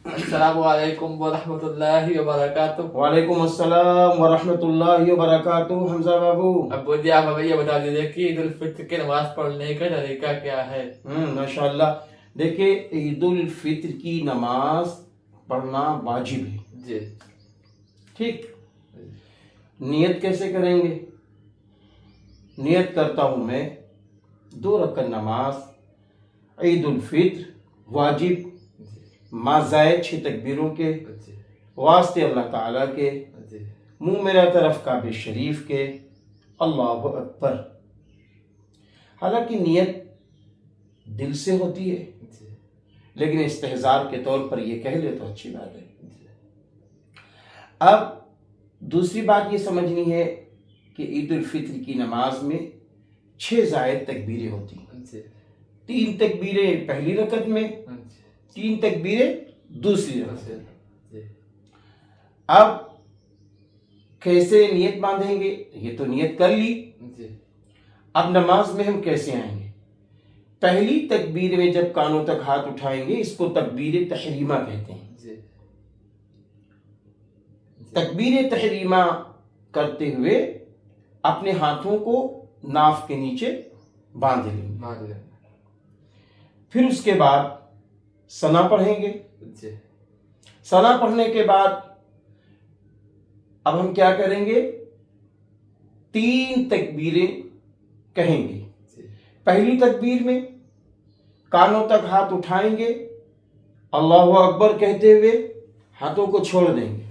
السلام علیکم ورحمۃ اللہ وبرکاتہ۔ وعلیکم السلام ورحمۃ اللہ وبرکاتہ۔ حمزہ بابو، ابو جی آپ ہمیں یہ بتا دیجیے کہ عید الفطر کی نماز پڑھنے کا طریقہ کیا ہے؟ ماشاءاللہ، دیکھیں عید الفطر کی نماز پڑھنا واجب ہے۔ جی ٹھیک، نیت کیسے کریں گے؟ نیت کرتا ہوں میں 2 رکعت نماز عید الفطر واجب مازائد 6 تکبیروں کے واسطے اللہ تعالیٰ کے، منہ میرا طرف کعبہ شریف کے، اللہ اکبر۔ حالانکہ نیت دل سے ہوتی ہے، لیکن استحضار کے طور پر یہ کہہ لے تو اچھی بات ہے۔ اب دوسری بات یہ سمجھنی ہے کہ عید الفطر کی نماز میں 6 زائد تکبیریں ہوتی ہیں۔ 3 تکبیریں پہلی رکعت میں، 3 تکبیریں دوسری رکعت میں۔ اب کیسے نیت باندھیں گے؟ یہ تو نیت کر لی، اب نماز میں ہم کیسے آئیں گے؟ پہلی تکبیر میں جب کانوں تک ہاتھ اٹھائیں گے، اس کو تکبیر تحریمہ کہتے ہیں۔ تکبیر تحریمہ کرتے ہوئے اپنے ہاتھوں کو ناف کے نیچے باندھ لیں گے، پھر اس کے بعد ثنا پڑھیں گے۔ ثنا پڑھنے کے بعد اب ہم کیا کریں گے؟ 3 تکبیریں کہیں گے۔ پہلی تکبیر میں کانوں تک ہاتھ اٹھائیں گے، اللہ اکبر کہتے ہوئے ہاتھوں کو چھوڑ دیں گے،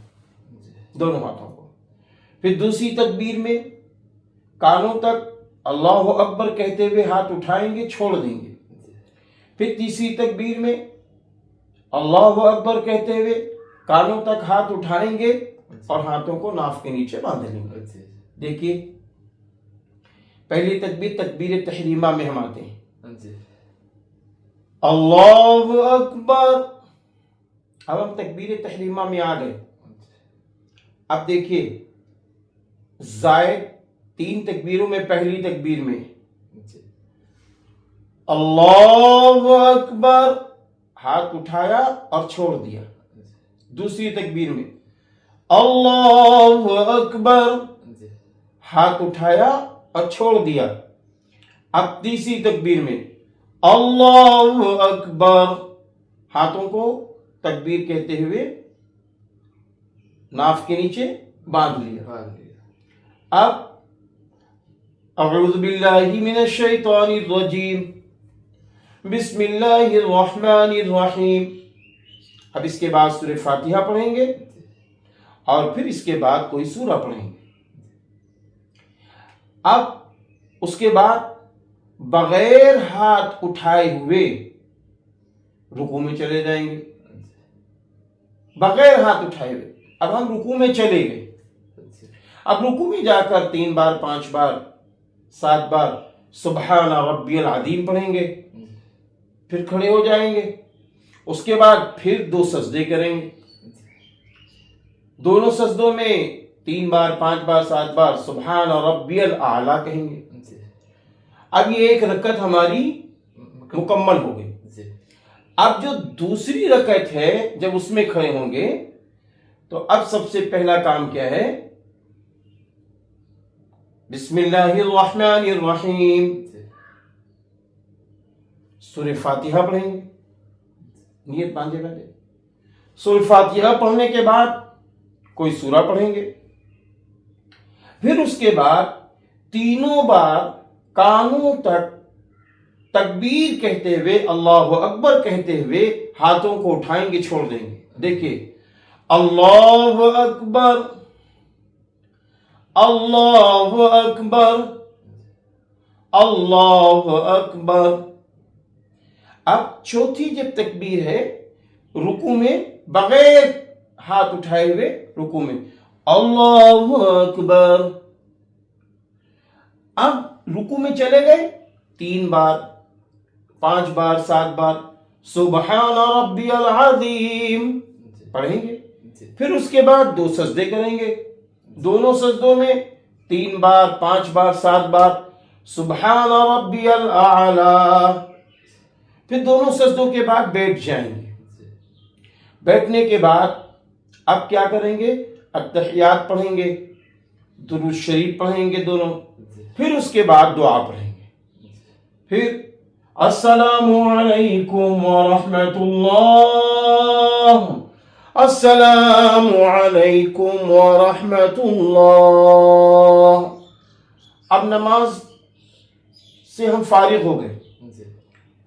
دونوں ہاتھوں کو۔ پھر دوسری تکبیر میں کانوں تک اللہ اکبر کہتے ہوئے ہاتھ اٹھائیں گے، چھوڑ دیں گے۔ پھر تیسری تکبیر میں اللہ اکبر کہتے ہوئے کانوں تک ہاتھ اٹھائیں گے اور ہاتھوں کو ناف کے نیچے باندھ لیں گے۔ دیکھیے، پہلی تکبیر تکبیر تحریمہ میں ہم آتے ہیں، اللہ اکبر۔ اب ہم تکبیر تحریمہ میں آ گئے۔ اب دیکھیے، زائد 3 تکبیروں میں پہلی تکبیر میں اللہ اکبر ہاتھ اٹھایا اور چھوڑ دیا، دوسری تکبیر میں اللہ اکبر ہاتھ اٹھایا اور چھوڑ دیا، اب تیسری تکبیر میں اللہ اکبر ہاتھوں کو تکبیر کہتے ہوئے ناف کے نیچے باندھ لیا۔ اب اعوذ باللہ من الشیطان الرجیم، بسم اللہ الرحمن الرحیم۔ اب اس کے بعد سورہ فاتحہ پڑھیں گے اور پھر اس کے بعد کوئی سورہ پڑھیں گے۔ اب اس کے بعد بغیر ہاتھ اٹھائے ہوئے رکوع میں چلے جائیں گے، بغیر ہاتھ اٹھائے ہوئے۔ اب ہم رکوع میں چلے گئے، اب رکوع میں جا کر 3 بار 5 بار 7 بار سبحان ربی العظیم پڑھیں گے، پھر کھڑے ہو جائیں گے۔ اس کے بعد پھر 2 سجدے کریں گے، دونوں سجدوں میں 3 بار 5 بار 7 بار سبحان ربی الاعلیٰ کہیں گے۔ اب یہ 1 رکعت ہماری مکمل ہو گئی۔ اب جو دوسری رکعت ہے، جب اس میں کھڑے ہوں گے تو اب سب سے پہلا کام کیا ہے؟ بسم اللہ الرحمن الرحیم، سورہ فاتحہ پڑھیں گے، نیت باندھے پہلے۔ سورہ فاتحہ پڑھنے کے بعد کوئی سورہ پڑھیں گے، پھر اس کے بعد 3 بار کانوں تک تکبیر کہتے ہوئے اللہ اکبر کہتے ہوئے ہاتھوں کو اٹھائیں گے، چھوڑ دیں گے۔ دیکھیے، اللہ اکبر، اللہ اکبر، اللہ اکبر۔ اب چوتھی جب تکبیر ہے رکوع میں، بغیر ہاتھ اٹھائے ہوئے رکوع میں اللہ اکبر۔ اب رکوع میں چلے گئے، 3 بار 5 بار 7 بار سبحان ربی العظیم پڑھیں گے، پھر اس کے بعد 2 سجدے کریں گے، دونوں سجدوں میں 3 بار 5 بار 7 بار سبحان ربی الاعلیٰ، پھر دونوں سجدوں کے بعد بیٹھ جائیں گے۔ بیٹھنے کے بعد اب کیا کریں گے؟ التحیات پڑھیں گے، درود شریف پڑھیں گے دونوں، پھر اس کے بعد دعا پڑھیں گے، پھر السلام علیکم ورحمۃ اللہ، السلام علیکم ورحمۃ اللہ۔ اب نماز سے ہم فارغ ہو گئے،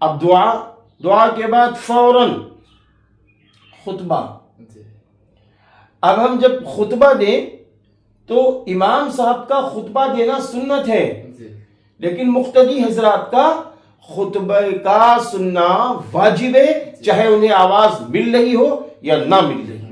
اب دعا کے بعد فوراً خطبہ۔ اب ہم جب خطبہ دیں تو امام صاحب کا خطبہ دینا سنت ہے، لیکن مقتدی حضرات کا خطبہ کا سننا واجب ہے، چاہے انہیں آواز مل رہی ہو یا نہ مل رہی ہو۔